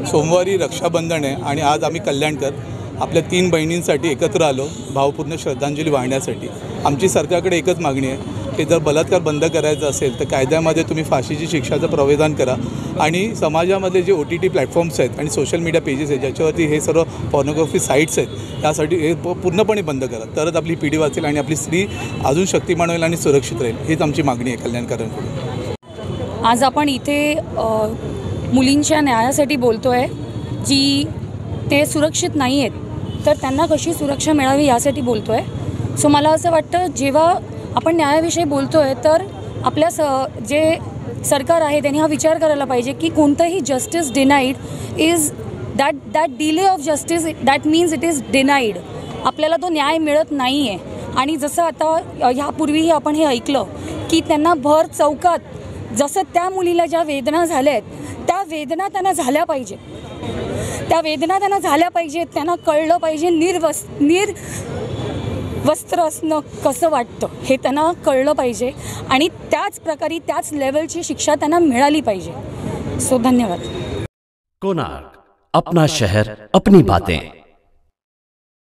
सोमवारी रक्षाबंधन आहे आणि आज आम्ही कल्याणकर आपल्या 3 बहिणींसाठी एकत्र आलो भावपूर्ण श्रद्धांजली वाहण्यासाठी। आमची सरकारकडे एकच मागणी आहे की जर बलात्कार बंद करायचा असेल तर कायद्यामध्ये तुम्ही फाशीची शिक्षाचं प्रावधान करा आणि समाजामध्ये जे OTT प्लॅटफॉर्म्स आहेत आणि सोशल मीडिया पेजेस आहेत ज्याच्यावरती हे सर्व पॉर्नोग्राफी साईट्स आहेत त्यासाठी हे पूर्णपणे बंद करा, तरच आपली पिढी वाचेल आणि आपली स्त्री अजून शक्तिमान होईल आणि सुरक्षित राहील। हीच आमची मागणी आहे कल्याणकरांकडून। आज आपण इथे मुलींच्या न्यायासाठी बोलतोय, जी ते सुरक्षित नाही आहेत तर त्यांना कशी सुरक्षा मिळावी यासाठी बोलतोय। सो मला असं वाटतं जेव्हा आपण न्यायाविषयी बोलतोय तर आपल्या जे सरकार आहे त्यांनी हा विचार करायला पाहिजे की कोणतंही justice denied is that delay of justice that means it is denied. आपल्याला तो न्याय मिळत नाही आहे। आणि जसं आता ह्यापूर्वीही आपण हे ऐकलं की त्यांना भर चौकात जसं त्या मुलीला ज्या वेदना झाल्या आहेत त्या वेदना त्यांना झाल्या पाहिजे, त्या वेदना त्यांना झाल्या पाहिजेत। त्यांना कळलं पाहिजे वस्त्र असणं कसं वाटतं हे त्यांना कळलं पाहिजे आणि त्याच प्रकारे त्याच लेवलची शिक्षा त्यांना मिळाली पाहिजे। सो धन्यवाद। कोणार्क, अपना शहर अपनी बातें।